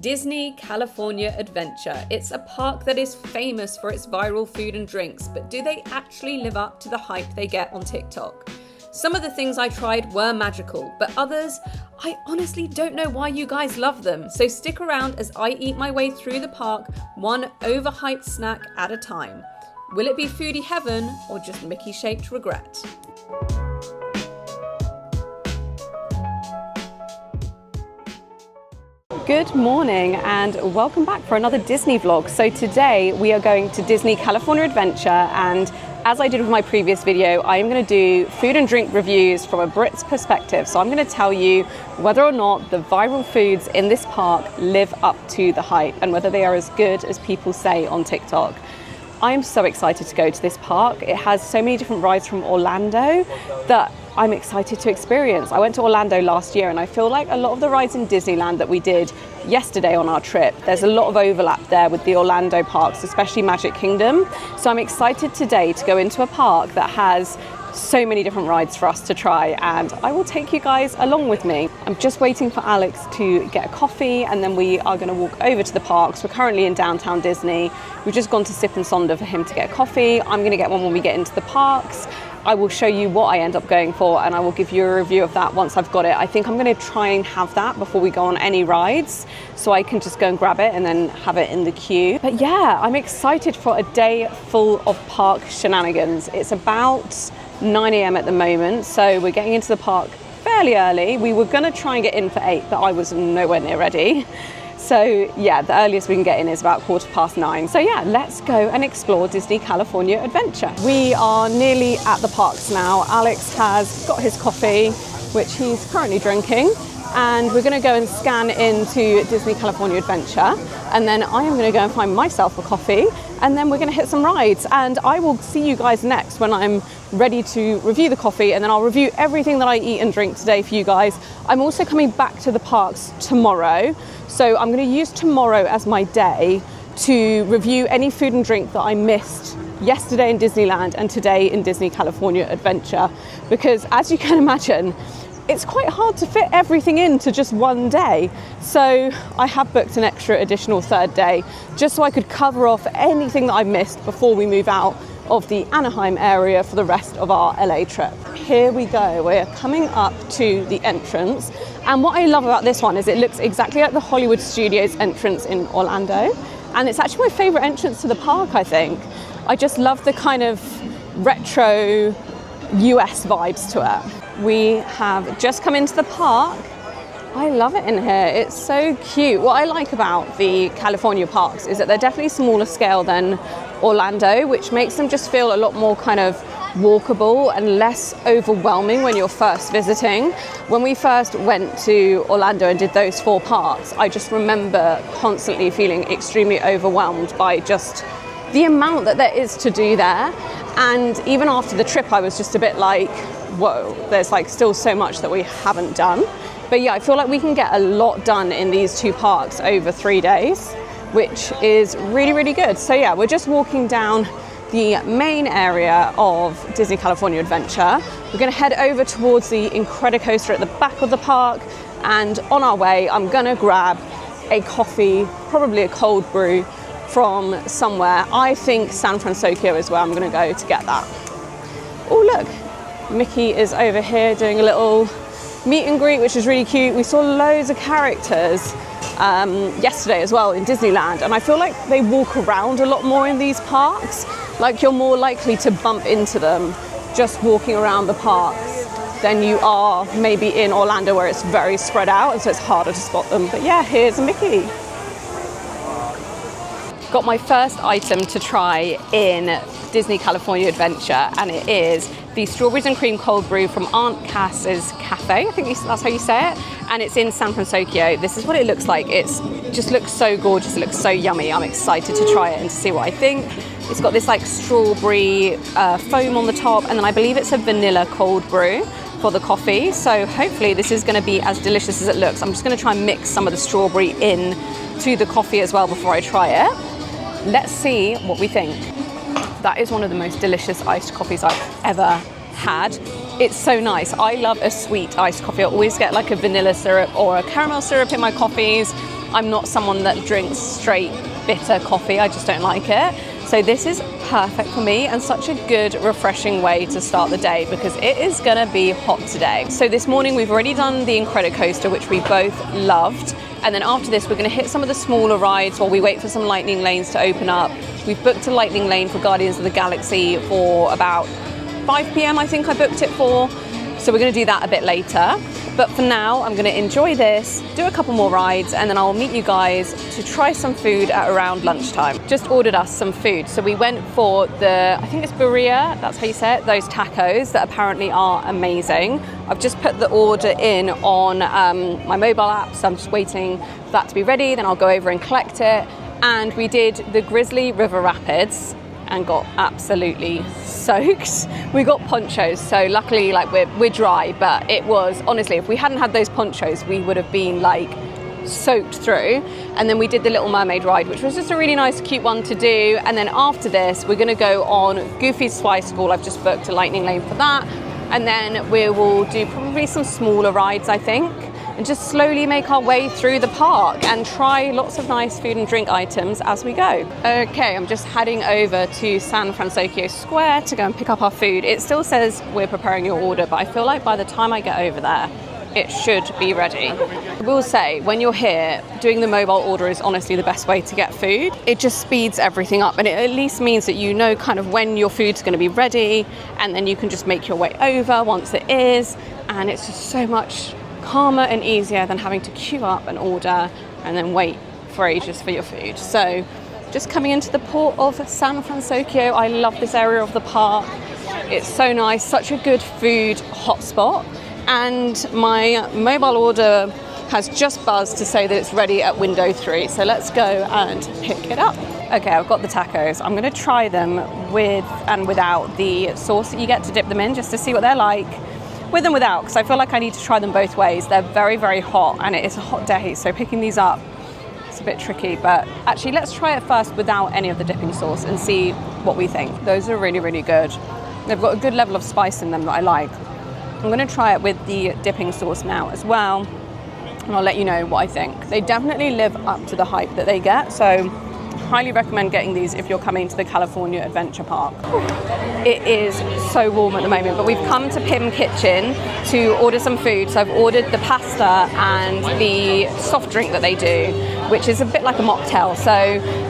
Disney California Adventure. It's a park that is famous for its viral food and drinks, but do they actually live up to the hype they get on TikTok? Some of the things I tried were magical, but others, I honestly don't know why you guys love them. So stick around as I eat my way through the park, one overhyped snack at a time. Will it be foodie heaven or just Mickey-shaped regret? Good morning and welcome back for another Disney vlog. So today we are going to Disney California Adventure, and as I did with my previous video, I am going to do food and drink reviews from a Brit's perspective. So I'm going to tell you whether or not the viral foods in this park live up to the hype and whether they are as good as people say on TikTok. I am so excited to go to this park. It has so many different rides from Orlando that I'm excited to experience. I went to Orlando last year and I feel like a lot of the rides in Disneyland that we did yesterday on our trip, there's a lot of overlap there with the Orlando parks, especially Magic Kingdom. So I'm excited today to go into a park that has so many different rides for us to try, and I will take you guys along with me. I'm just waiting for Alex to get a coffee and then we are going to walk over to the parks. We're currently in downtown Disney. We've just gone to Sip and Sonder for him to get a coffee. I'm going to get one when we get into the parks. I will show you what I end up going for and I will give you a review of that once I've got it. I think I'm going to try and have that before we go on any rides, so I can just go and grab it and then have it in the queue. But yeah, I'm excited for a day full of park shenanigans. It's about 9 a.m. at the moment, so we're getting into the park fairly early. We were going to try and get in for 8, but I was nowhere near ready. So yeah, the earliest we can get in is about 9:15. So yeah, let's go and explore Disney California Adventure. We are nearly at the parks now. Alex has got his coffee, which he's currently drinking, and we're going to go and scan into Disney California Adventure, and then I am going to go and find myself a coffee, and then we're going to hit some rides, and I will see you guys next when I'm ready to review the coffee, and then I'll review everything that I eat and drink today for you guys. I'm also coming back to the parks tomorrow, so I'm going to use tomorrow as my day to review any food and drink that I missed yesterday in Disneyland and today in Disney California Adventure, because as you can imagine, it's quite hard to fit everything into just one day. So I have booked an extra additional third day just so I could cover off anything that I missed before we move out of the Anaheim area for the rest of our LA trip. Here we go, we're coming up to the entrance. And what I love about this one is it looks exactly like the Hollywood Studios entrance in Orlando. And it's actually my favorite entrance to the park, I think. I just love the kind of retro US vibes to it. We have just come into the park. I love it in here. It's so cute. What I like about the California parks is that they're definitely smaller scale than Orlando, which makes them just feel a lot more kind of walkable and less overwhelming when you're first visiting. When we first went to Orlando and did those 4 parks, I just remember constantly feeling extremely overwhelmed by just the amount that there is to do there. And even after the trip, I was just a bit like, whoa, there's like still so much that we haven't done. But yeah, I feel like we can get a lot done in these 2 parks over 3 days, which is really, really good. So yeah, we're just walking down the main area of Disney California Adventure. We're going to head over towards the Incredicoaster at the back of the park, and on our way I'm going to grab a coffee, probably a cold brew from somewhere. I think San Francisco is where I'm going to go to get that. Oh look, Mickey is over here doing a little meet and greet, which is really cute. We saw loads of characters yesterday as well in Disneyland, and I feel like they walk around a lot more in these parks. Like you're more likely to bump into them just walking around the parks than you are maybe in Orlando, where it's very spread out and so it's harder to spot them. But yeah, here's Mickey. Got my first item to try in Disney California Adventure, and it is the strawberries and cream cold brew from Aunt Cass's Cafe. I think that's how you say it. And it's in San Francisco. This is what it looks like. It just looks so gorgeous. It looks so yummy. I'm excited to try it and to see what I think. It's got this like strawberry foam on the top, and then I believe it's a vanilla cold brew for the coffee. So hopefully this is going to be as delicious as it looks. I'm just going to try and mix some of the strawberry in to the coffee as well before I try it. Let's see what we think. That is one of the most delicious iced coffees I've ever had. It's so nice. I love a sweet iced coffee. I always get like a vanilla syrup or a caramel syrup in my coffees. I'm not someone that drinks straight bitter coffee, I just don't like it. So this is perfect for me and such a good, refreshing way to start the day because it is gonna be hot today. So this morning we've already done the Enquiries coaster, which we both loved. And then after this, we're gonna hit some of the smaller rides while we wait for some lightning lanes to open up. We've booked a lightning lane for Guardians of the Galaxy for about 5 p.m. I think I booked it for. So we're gonna do that a bit later. But for now, I'm gonna enjoy this, do a couple more rides, and then I'll meet you guys to try some food at around lunchtime. Just ordered us some food. So we went for I think it's birria, that's how you say it, those tacos that apparently are amazing. I've just put the order in on my mobile app, so I'm just waiting for that to be ready, then I'll go over and collect it. And we did the Grizzly River Rapids and got absolutely soaked. We got ponchos, so luckily like we're dry, but it was honestly, if we hadn't had those ponchos, we would have been like soaked through. And then we did the Little Mermaid ride, which was just a really nice, cute one to do. And then after this, we're gonna go on Goofy's Spice School. I've just booked a lightning lane for that. And then we will do probably some smaller rides, I think, and just slowly make our way through the park and try lots of nice food and drink items as we go. Okay, I'm just heading over to San Francisco Square to go and pick up our food. It still says we're preparing your order, but I feel like by the time I get over there, it should be ready. I will say, when you're here, doing the mobile order is honestly the best way to get food. It just speeds everything up, and it at least means that you know kind of when your food's gonna be ready, and then you can just make your way over once it is, and it's just so much calmer and easier than having to queue up and order and then wait for ages for your food. So just coming into the port of San Francisco, I love this area of the park. It's so nice, such a good food hotspot. And my mobile order has just buzzed to say that it's ready at window 3. So let's go and pick it up. Okay, I've got the tacos. I'm gonna try them with and without the sauce that you get to dip them in, just to see what they're like. With and without, because I feel like I need to try them both ways. They're very, very hot, and it is a hot day, so picking these up, it's a bit tricky. But actually, let's try it first without any of the dipping sauce and see what we think. Those are really, really good. They've got a good level of spice in them that I like. I'm gonna try it with the dipping sauce now as well, and I'll let you know what I think. They definitely live up to the hype that they get, so highly recommend getting these if you're coming to the California Adventure Park. It is so warm at the moment, but we've come to Pim Kitchen to order some food. So I've ordered the pasta and the soft drink that they do, which is a bit like a mocktail. So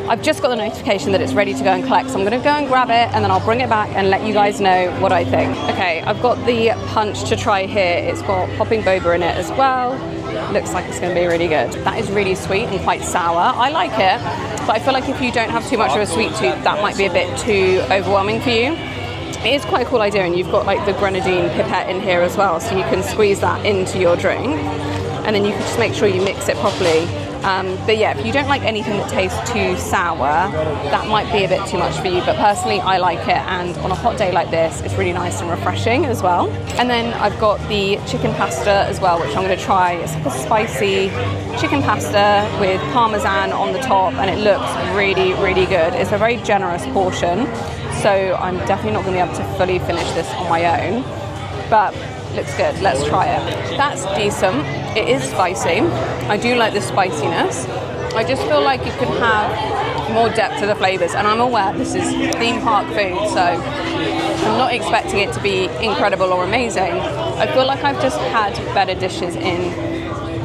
I've just got the notification that it's ready to go and collect. So I'm gonna go and grab it, and then I'll bring it back and let you guys know what I think. Okay, I've got the punch to try here. It's got popping boba in it as well. Looks like it's gonna be really good. That is really sweet and quite sour. I like it, but I feel like if you don't have too much of a sweet tooth, that might be a bit too overwhelming for you. It is quite a cool idea, and you've got like the grenadine pipette in here as well, so you can squeeze that into your drink, and then you can just make sure you mix it properly. But yeah, if you don't like anything that tastes too sour, that might be a bit too much for you, but personally I like it, and on a hot day like this, it's really nice and refreshing as well. And then I've got the chicken pasta as well, which I'm going to try. It's like a spicy chicken pasta with parmesan on the top, and it looks really, really good. It's a very generous portion, so I'm definitely not going to be able to fully finish this on my own, but looks good. Let's try it. That's decent. It is spicy. I do like the spiciness. I just feel like it could have more depth to the flavors, and I'm aware this is theme park food, so I'm not expecting it to be incredible or amazing. I feel like I've just had better dishes in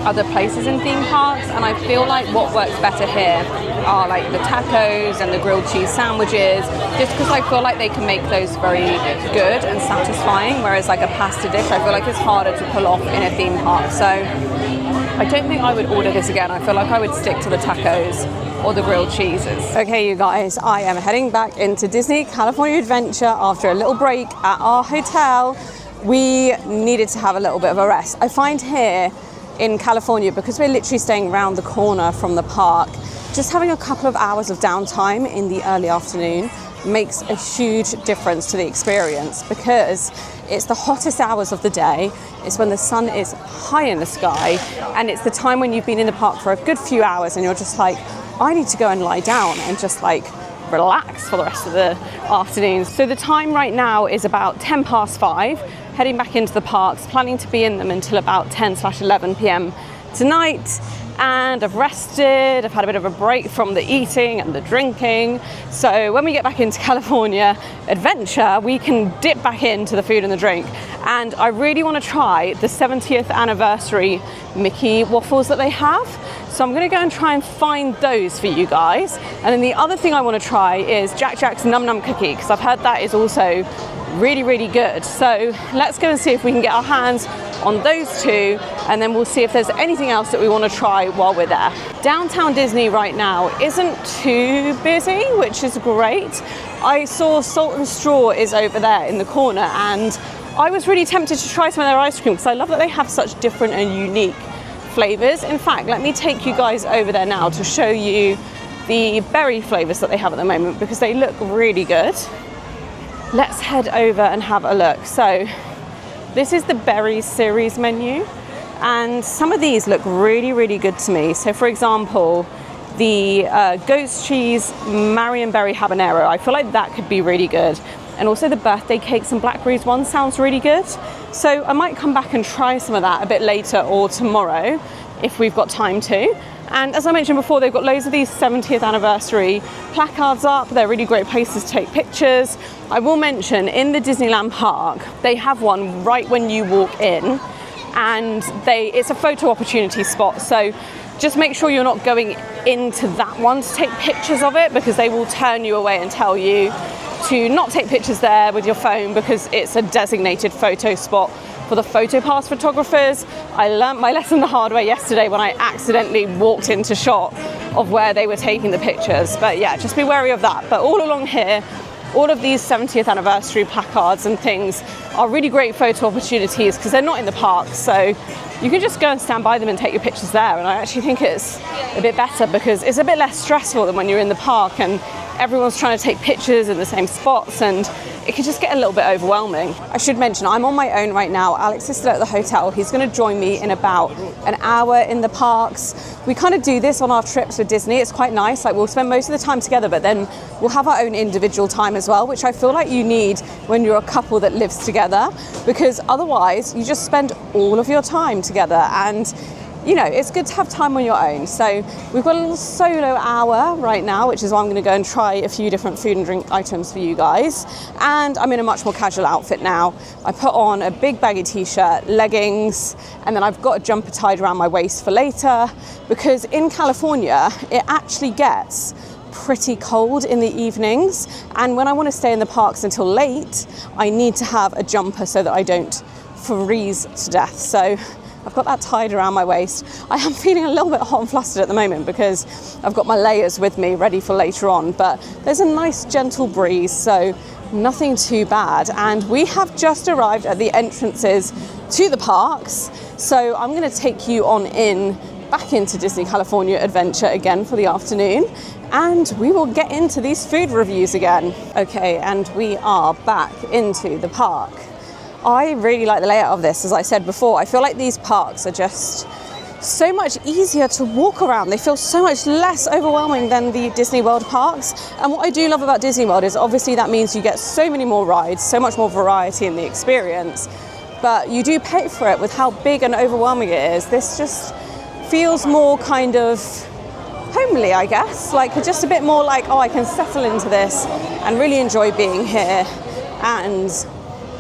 other places in theme parks, and I feel like what works better here are like the tacos and the grilled cheese sandwiches, just because I feel like they can make those very good and satisfying, whereas like a pasta dish I feel like it's harder to pull off in a theme park. So I don't think I would order this again. I feel like I would stick to the tacos or the grilled cheeses. Okay, you guys, I am heading back into Disney California Adventure after a little break at our hotel. We needed to have a little bit of a rest. I find here in California, because we're literally staying around the corner from the park, just having a couple of hours of downtime in the early afternoon makes a huge difference to the experience, because it's the hottest hours of the day. It's when the sun is high in the sky, and it's the time when you've been in the park for a good few hours and you're just like, I need to go and lie down and just like relax for the rest of the afternoon. So the time right now is about 10 past 5, heading back into the parks, planning to be in them until about 10/11 p.m. tonight, and I've rested, I've had a bit of a break from the eating and the drinking. So when we get back into California adventure, we can dip back into the food and the drink. And I really want to try the 70th anniversary Mickey waffles that they have. So I'm going to go and try and find those for you guys. And then the other thing I want to try is Jack Jack's Num Num Cookie, because I've heard that is also really, really good. So let's go and see if we can get our hands on those two, and then we'll see if there's anything else that we want to try while we're there. Downtown Disney right now isn't too busy, which is great. I saw Salt and Straw is over there in the corner, and I was really tempted to try some of their ice cream because I love that they have such different and unique flavors. In fact, let me take you guys over there now to show you the berry flavors that they have at the moment, because they look really good. Let's head over and have a look. So this is the berries series menu, and some of these look really, really good to me. So for example, the goat's cheese Marionberry habanero, I feel like that could be really good. And also the birthday cakes and blackberries one sounds really good. So I might come back and try some of that a bit later or tomorrow if we've got time to. And as I mentioned before, they've got loads of these 70th anniversary placards up. They're really great places to take pictures. I will mention in the Disneyland park, they have one right when you walk in, and it's a photo opportunity spot. So just make sure you're not going into that one to take pictures of it, because they will turn you away and tell you to not take pictures there with your phone, because it's a designated photo spot for the photo pass photographers. I learned my lesson the hard way yesterday when I accidentally walked into shot of where they were taking the pictures. But yeah, just be wary of that. But all along here, all of these 70th anniversary placards and things are really great photo opportunities because they're not in the park. So you can just go and stand by them and take your pictures there. And I actually think it's a bit better because it's a bit less stressful than when you're in the park and everyone's trying to take pictures in the same spots, and it can just get a little bit overwhelming. I should mention, I'm on my own right now. Alex is still at the hotel. He's going to join me in about an hour in the parks. We kind of do this on our trips with Disney. It's quite nice. Like, we'll spend most of the time together, but then we'll have our own individual time as well, which I feel like you need when you're a couple that lives together, because otherwise you just spend all of your time together, and you know, it's good to have time on your own. So we've got a little solo hour right now, which is why I'm going to go and try a few different food and drink items for you guys. And I'm in a much more casual outfit now. I put on a big baggy t-shirt, leggings, and then I've got a jumper tied around my waist for later, because in California, it actually gets pretty cold in the evenings. And when I want to stay in the parks until late, I need to have a jumper so that I don't freeze to death. So I've got that tied around my waist. I am feeling a little bit hot and flustered at the moment because I've got my layers with me ready for later on, but there's a nice gentle breeze, so nothing too bad. And we have just arrived at the entrances to the parks, so I'm going to take you on back into Disney California Adventure again for the afternoon, and we will get into these food reviews again. Okay, and we are back into the park. I really like the layout of this. As I said before, I feel like these parks are just so much easier to walk around. They feel so much less overwhelming than the Disney World parks. And what I do love about Disney World is obviously that means you get so many more rides, so much more variety in the experience, but you do pay for it with how big and overwhelming it is. This just feels more kind of homely, I guess, like just a bit more like, oh, I can settle into this and really enjoy being here and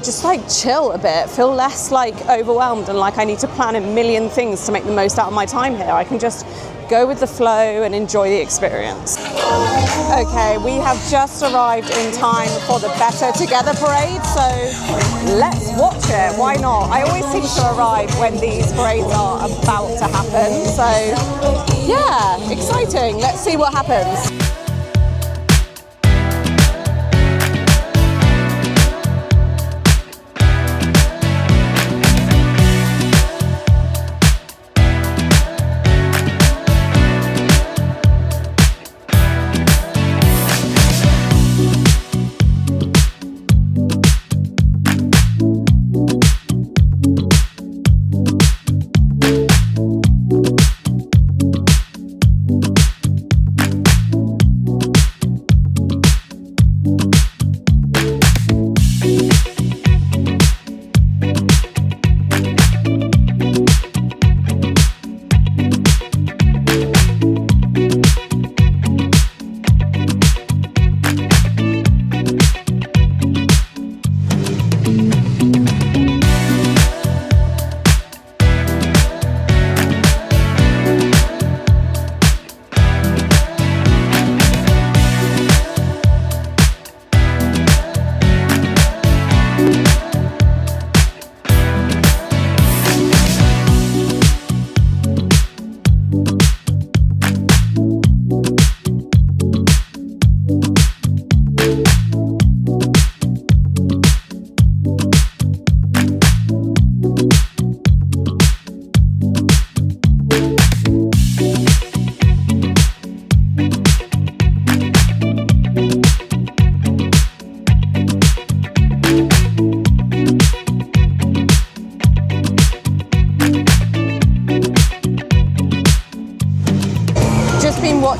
just like chill a bit, feel less like overwhelmed and like I need to plan a million things to make the most out of my time here. I can just go with the flow and enjoy the experience. Okay, we have just arrived in time for the Better Together parade, so let's watch it. Why not? I always seem to arrive when these parades are about to happen, so yeah, exciting. Let's see what happens.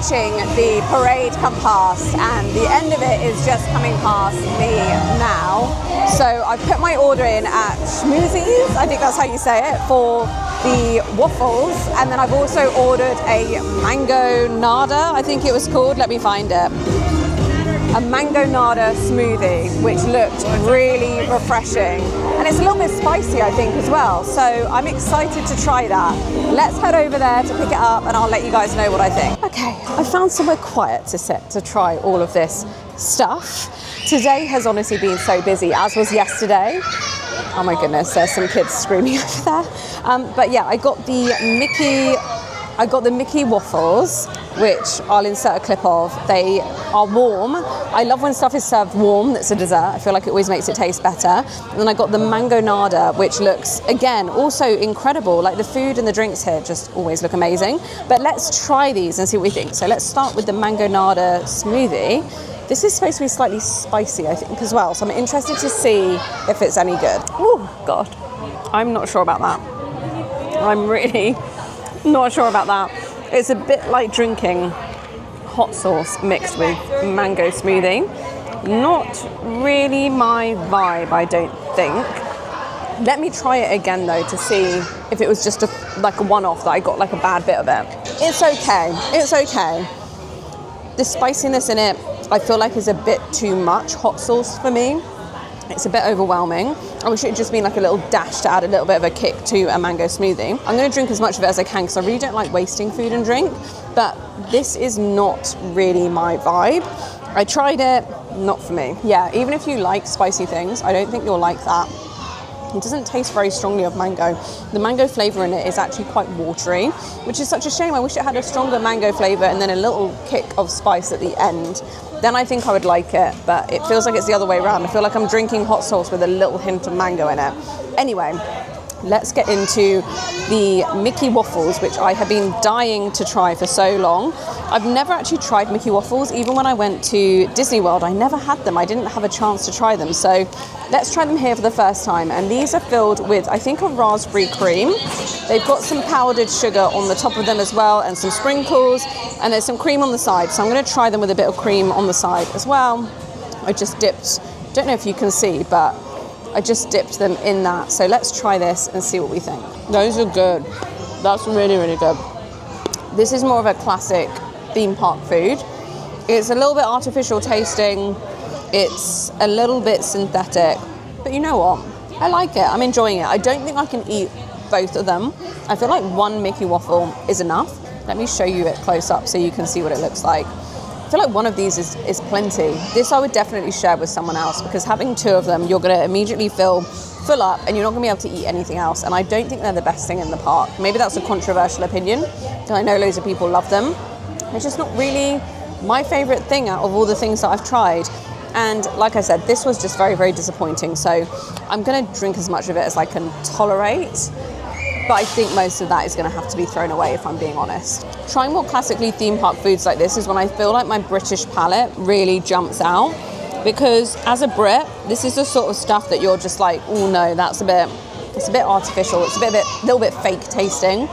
watching the parade come past, and the end of it is just coming past me now. So I've put my order in at Schmoozie's, I think that's how you say it, for the waffles, and then I've also ordered a Mangonada, I think it was called, let me find it. A Mangonada smoothie, which looked really refreshing. And it's a little bit spicy, I think, as well. So I'm excited to try that. Let's head over there to pick it up and I'll let you guys know what I think. Okay, I found somewhere quiet to sit to try all of this stuff. Today has honestly been so busy, as was yesterday. Oh my goodness, there's some kids screaming over there. But yeah, I got the Mickey waffles, which I'll insert a clip of. They are warm. I love when stuff is served warm that's a dessert. I feel like it always makes it taste better. And then I got the Mangonada, which looks, again, also incredible. Like the food and the drinks here just always look amazing. But let's try these and see what we think. So let's start with the Mangonada smoothie. This is supposed to be slightly spicy, I think, as well. So I'm interested to see if it's any good. Oh, God. I'm not sure about that. I'm really not sure about that. It's a bit like drinking hot sauce mixed with mango smoothie. Not really my vibe, I don't think. Let me try it again though to see if it was just like a one-off that I got like a bad bit of it. It's okay, it's okay. The spiciness in it, I feel like is a bit too much hot sauce for me. It's a bit overwhelming. I wish it had just been like a little dash to add a little bit of a kick to a mango smoothie. I'm gonna drink as much of it as I can because I really don't like wasting food and drink, but this is not really my vibe. I tried it, not for me. Yeah, even if you like spicy things, I don't think you'll like that. It doesn't taste very strongly of mango. The mango flavour in it is actually quite watery, which is such a shame. I wish it had a stronger mango flavour and then a little kick of spice at the end. Then I think I would like it, but it feels like it's the other way around. I feel like I'm drinking hot sauce with a little hint of mango in it. Anyway, let's get into the Mickey waffles, which I have been dying to try for so long. I've never actually tried Mickey waffles. Even when I went to Disney World, I never had them. I didn't have a chance to try them. So let's try them here for the first time. And these are filled with, I think, a raspberry cream. They've got some powdered sugar on the top of them as well, and some sprinkles, and there's some cream on the side. So I'm gonna try them with a bit of cream on the side as well. I just dipped, don't know if you can see, but I just dipped them in that. So let's try this and see what we think. Those are good. That's really, really good. This is more of a classic theme park food. It's a little bit artificial tasting. It's a little bit synthetic, but you know what? I like it. I'm enjoying it. I don't think I can eat both of them. I feel like one Mickey waffle is enough. Let me show you it close up so you can see what it looks like. I feel like one of these is plenty. This I would definitely share with someone else, because having two of them, you're gonna immediately fill up and you're not gonna be able to eat anything else. And I don't think they're the best thing in the park. Maybe that's a controversial opinion, and I know loads of people love them. It's just not really my favorite thing out of all the things that I've tried. And like I said, this was just very, very disappointing. So I'm gonna drink as much of it as I can tolerate. But I think most of that is going to have to be thrown away, if I'm being honest. Trying more classically theme park foods like this is when I feel like my British palate really jumps out, because as a Brit, this is the sort of stuff that you're just like, oh no, it's a bit artificial. It's a little bit fake tasting.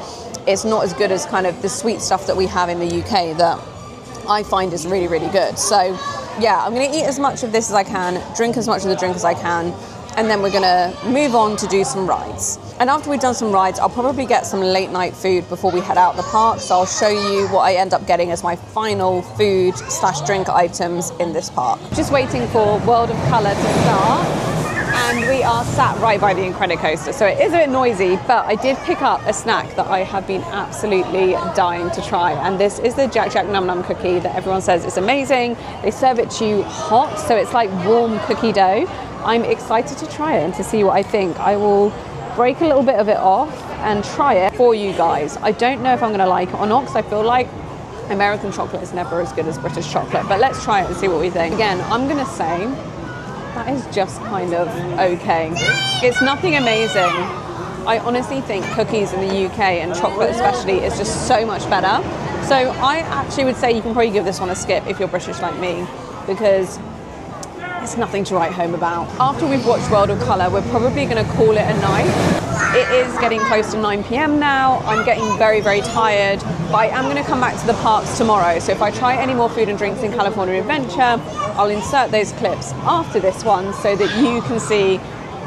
It's not as good as kind of the sweet stuff that we have in the UK that I find is really, really good. So yeah, I'm going to eat as much of this as I can, drink as much of the drink as I can, and then we're gonna move on to do some rides. And after we've done some rides, I'll probably get some late night food before we head out the park. So I'll show you what I end up getting as my final food/drink items in this park. Just waiting for World of Colour to start. And we are sat right by the Incredicoaster. So it is a bit noisy, but I did pick up a snack that I have been absolutely dying to try. And this is the Jack Jack Num Num cookie that everyone says is amazing. They serve it to you hot, so it's like warm cookie dough. I'm excited to try it and to see what I think. I will break a little bit of it off and try it for you guys. I don't know if I'm gonna like it or not, because I feel like American chocolate is never as good as British chocolate, but let's try it and see what we think. Again, I'm gonna say that is just kind of okay. It's nothing amazing. I honestly think cookies in the UK, and chocolate especially, is just so much better. So I actually would say you can probably give this one a skip if you're British like me, because it's nothing to write home about. After we've watched World of Colour, we're probably going to call it a night. It is getting close to 9 p.m. now. I'm getting very, very tired, but I am going to come back to the parks tomorrow. So if I try any more food and drinks in California Adventure, I'll insert those clips after this one so that you can see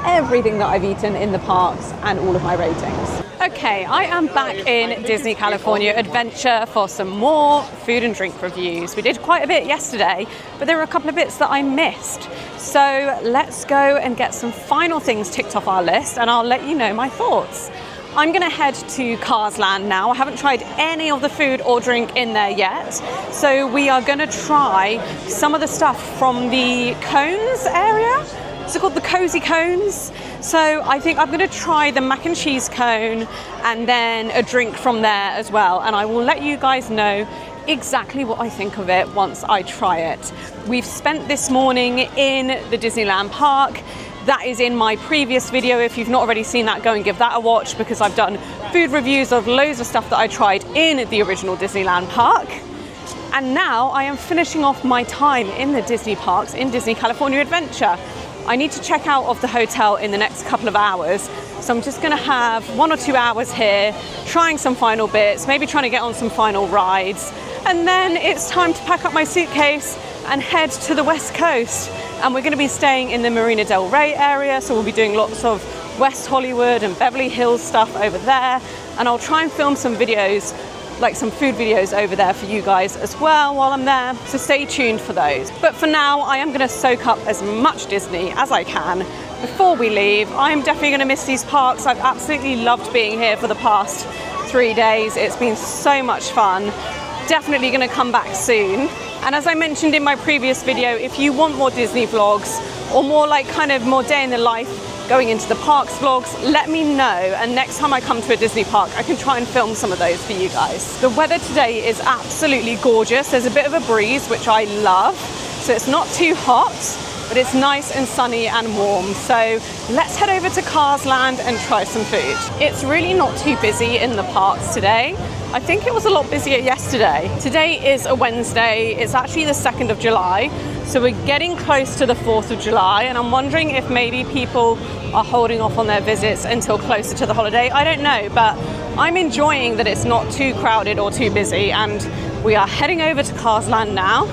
everything that I've eaten in the parks and all of my ratings. Okay, I am back in Disney California Adventure for some more food and drink reviews. We did quite a bit yesterday, but there were a couple of bits that I missed. So let's go and get some final things ticked off our list, and I'll let you know my thoughts. I'm gonna head to Cars Land now. I haven't tried any of the food or drink in there yet. So we are gonna try some of the stuff from the cones area. Is it called the Cozy Cones? So I think I'm gonna try the mac and cheese cone and then a drink from there as well. And I will let you guys know exactly what I think of it once I try it. We've spent this morning in the Disneyland park. That is in my previous video. If you've not already seen that, go and give that a watch because I've done food reviews of loads of stuff that I tried in the original Disneyland park. And now I am finishing off my time in the Disney parks in Disney California Adventure. I need to check out of the hotel in the next couple of hours. So I'm just gonna have 1 or 2 hours here, trying some final bits, maybe trying to get on some final rides. And then it's time to pack up my suitcase and head to the West Coast. And we're gonna be staying in the Marina Del Rey area. So we'll be doing lots of West Hollywood and Beverly Hills stuff over there. And I'll try and film some videos, like some food videos over there for you guys as well while I'm there, so stay tuned for those. But for now, I am gonna soak up as much Disney as I can before we leave. I'm definitely gonna miss these parks. I've absolutely loved being here for the past 3 days. It's been so much fun. Definitely gonna come back soon. And as I mentioned in my previous video, if you want more Disney vlogs or more like kind of more day in the life going into the parks vlogs, let me know, and next time I come to a Disney park I can try and film some of those for you guys. The weather today is absolutely gorgeous. There's a bit of a breeze, which I love, so it's not too hot, but it's nice and sunny and warm. So let's head over to Cars Land and try some food. It's really not too busy in the parks today. I think it was a lot busier yesterday. Today is a Wednesday. It's actually the 2nd of July. So we're getting close to the 4th of July, and I'm wondering if maybe people are holding off on their visits until closer to the holiday. I don't know, but I'm enjoying that it's not too crowded or too busy, and we are heading over to Cars Land now.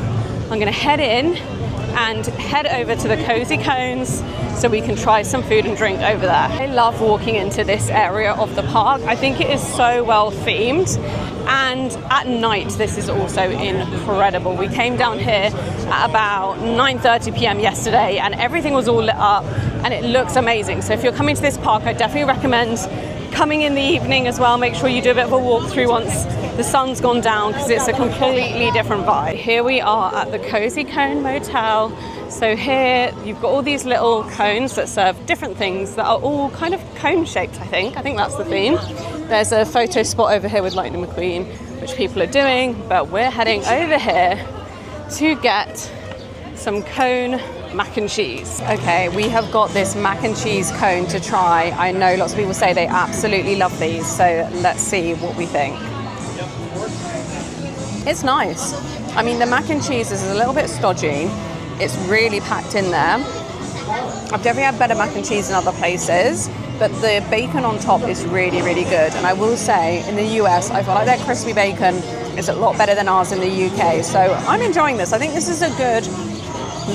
I'm gonna head in and head over to the Cozy Cones so we can try some food and drink over there. I love walking into this area of the park. I think it is so well themed, and at night this is also incredible. We came down here at about 9:30 p.m. yesterday and everything was all lit up and it looks amazing. So if you're coming to this park, I definitely recommend coming in the evening as well. Make sure you do a bit of a walkthrough once the sun's gone down because it's a completely different vibe. Here we are at the Cozy Cone Motel. So here you've got all these little cones that serve different things that are all kind of cone shaped, I think. I think that's the theme. There's a photo spot over here with Lightning McQueen, which people are doing, but we're heading over here to get some cone mac and cheese. Okay, we have got this mac and cheese cone to try. I know lots of people say they absolutely love these, so let's see what we think. It's nice. I mean, the mac and cheese is a little bit stodgy. It's really packed in there. I've definitely had better mac and cheese in other places, but the bacon on top is really, really good. And I will say, in the US, I feel like their crispy bacon is a lot better than ours in the UK. So I'm enjoying this. I think this is a good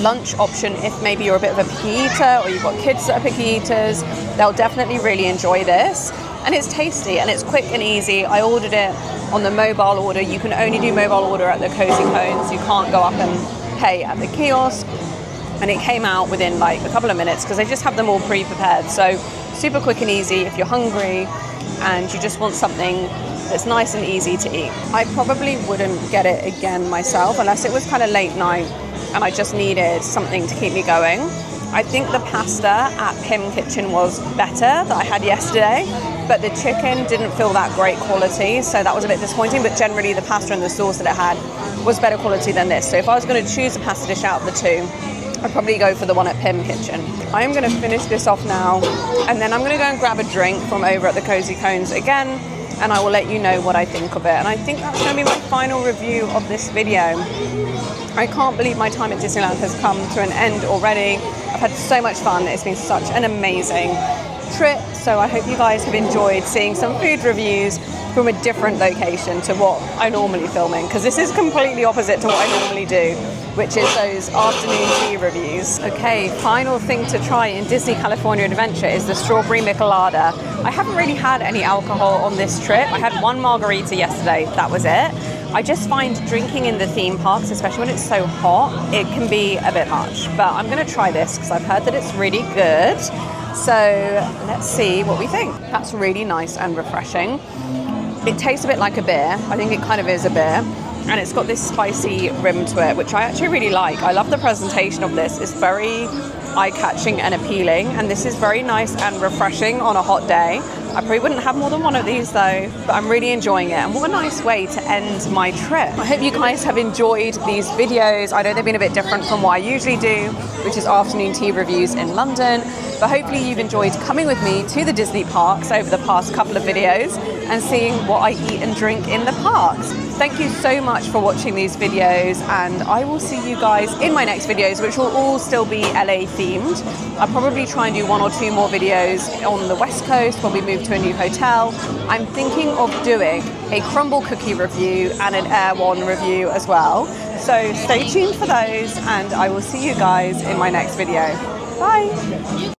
lunch option if maybe you're a bit of a picky eater or you've got kids that are picky eaters. They'll definitely really enjoy this. And it's tasty and it's quick and easy. I ordered it on the mobile order. You can only do mobile order at the Cozy Cones. You can't go up and pay at the kiosk. And it came out within like a couple of minutes because they just have them all pre-prepared. So super quick and easy if you're hungry and you just want something that's nice and easy to eat. I probably wouldn't get it again myself unless it was kind of late night and I just needed something to keep me going. I think the pasta at Pim Kitchen was better that I had yesterday, but the chicken didn't feel that great quality, so that was a bit disappointing, but generally the pasta and the sauce that it had was better quality than this. So if I was going to choose a pasta dish out of the two, I'd probably go for the one at Pim Kitchen. I am going to finish this off now, and then I'm going to go and grab a drink from over at the Cozy Cones again. and I will let you know what I think of it. And I think that's going to be my final review of this video. I can't believe my time at Disneyland has come to an end already. I've had so much fun. It's been such an amazing trip. So I hope you guys have enjoyed seeing some food reviews from a different location to what I normally film in, because this is completely opposite to what I normally do, which is those afternoon tea reviews. Okay, final thing to try in Disney California Adventure is the strawberry Michelada. I haven't really had any alcohol on this trip. I had one margarita yesterday, that was it. I just find drinking in the theme parks, especially when it's so hot, it can be a bit much. But I'm gonna try this because I've heard that it's really good. So let's see what we think. That's really nice and refreshing. It tastes a bit like a beer. I think it kind of is a beer. And it's got this spicy rim to it, which I actually really like. I love the presentation of this. It's very eye-catching and appealing. And this is very nice and refreshing on a hot day. I probably wouldn't have more than one of these though, but I'm really enjoying it. And what a nice way to end my trip. I hope you guys have enjoyed these videos. I know they've been a bit different from what I usually do, which is afternoon tea reviews in London. But hopefully you've enjoyed coming with me to the Disney parks over the past couple of videos and seeing what I eat and drink in the parks. Thank you so much for watching these videos, and I will see you guys in my next videos, which will all still be LA themed. I'll probably try and do 1 or 2 more videos on the West Coast when we move to a new hotel. I'm thinking of doing a crumble cookie review and an Air One review as well. So stay tuned for those, and I will see you guys in my next video. Bye.